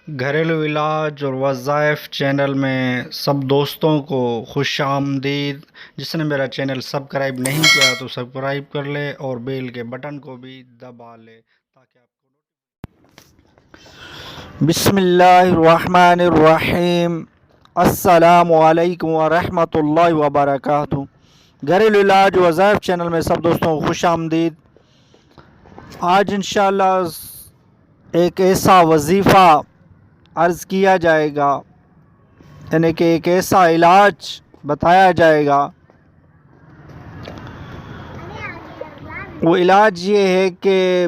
گھریلو علاج اور وظائف چینل میں سب دوستوں کو خوش آمدید۔ جس نے میرا چینل سبسکرائب نہیں کیا تو سبسکرائب کر لے اور بیل کے بٹن کو بھی دبا لے تاکہ آپ کو بسم اللہ الرحمن الرحیم۔ السلام علیکم ورحمۃ اللہ وبرکاتہ۔ گھریلو علاج وظائف چینل میں سب دوستوں کو خوش آمدید۔ آج انشاءاللہ ایک ایسا وظیفہ عرض کیا جائے گا، یعنی کہ ایک ایسا علاج بتایا جائے گا۔ وہ علاج یہ ہے کہ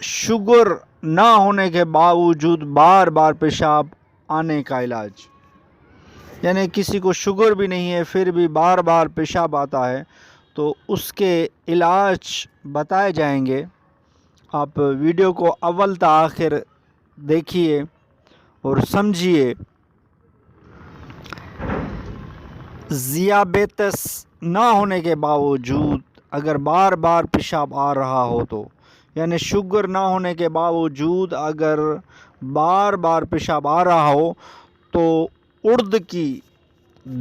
شوگر نہ ہونے کے باوجود بار بار پیشاب آنے کا علاج، یعنی کسی کو شوگر بھی نہیں ہے پھر بھی بار بار پیشاب آتا ہے تو اس کے علاج بتائے جائیں گے۔ آپ ویڈیو کو اول تا آخر دیکھیے اور سمجھیے۔ ذیابیطس نہ ہونے کے باوجود اگر بار بار پیشاب آ رہا ہو تو، یعنی شوگر نہ ہونے کے باوجود اگر بار بار پیشاب آ رہا ہو تو ارد کی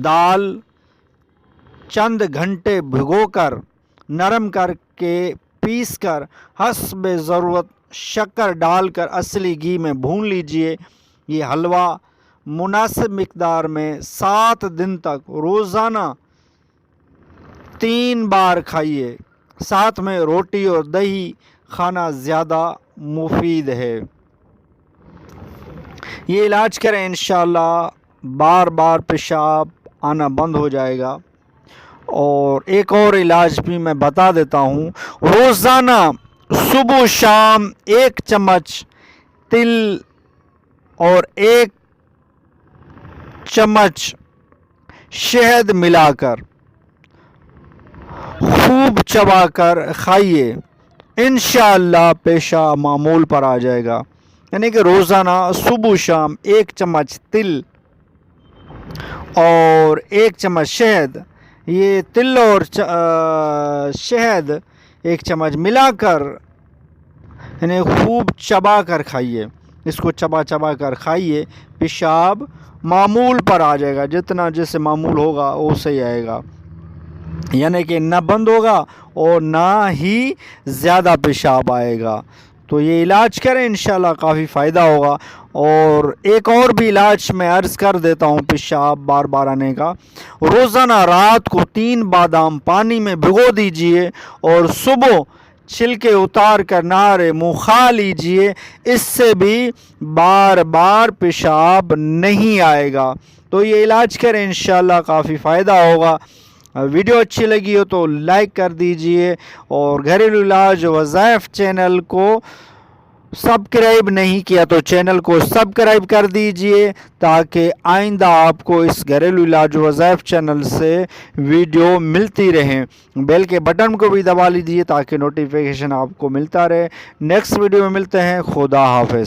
دال چند گھنٹے بھگو کر نرم کر کے پیس کر حسب ضرورت شکر ڈال کر اصلی گھی میں بھون لیجئے۔ یہ حلوہ مناسب مقدار میں 7 دن تک روزانہ 3 بار کھائیے۔ ساتھ میں روٹی اور دہی کھانا زیادہ مفید ہے۔ یہ علاج کریں انشاءاللہ بار بار پیشاب آنا بند ہو جائے گا۔ اور ایک اور علاج بھی میں بتا دیتا ہوں۔ روزانہ صبح شام 1 چمچ تل اور 1 چمچ شہد ملا کر خوب چبا کر کھائیے، انشاءاللہ پیشاب معمول پر آ جائے گا۔ یعنی کہ روزانہ صبح شام 1 چمچ تل اور 1 چمچ شہد، یہ تل اور شہد 1 چمچ ملا کر یعنی خوب چبا کر کھائیے۔ اس کو چبا چبا کر کھائیے، پیشاب معمول پر آ جائے گا۔ جتنا جیسے معمول ہوگا وہ صحیح آئے گا، یعنی کہ نہ بند ہوگا اور نہ ہی زیادہ پیشاب آئے گا۔ تو یہ علاج کریں انشاءاللہ کافی فائدہ ہوگا۔ اور ایک اور بھی علاج میں عرض کر دیتا ہوں پیشاب بار بار آنے کا۔ روزانہ رات کو 3 بادام پانی میں بھگو دیجئے اور صبح چھلکے اتار کر نہارے منہ کھا لیجئے۔ اس سے بھی بار بار پیشاب نہیں آئے گا۔ تو یہ علاج کریں انشاءاللہ کافی فائدہ ہوگا۔ ویڈیو اچھی لگی ہو تو لائک کر دیجئے اور گھریلو علاج وظائف چینل کو سبسکرائب نہیں کیا تو چینل کو سبسکرائب کر دیجئے تاکہ آئندہ آپ کو اس گھریلو علاج وظائف چینل سے ویڈیو ملتی رہیں۔ بیل کے بٹن کو بھی دبا لیجئے تاکہ نوٹیفیکیشن آپ کو ملتا رہے۔ نیکسٹ ویڈیو میں ملتے ہیں۔ خدا حافظ۔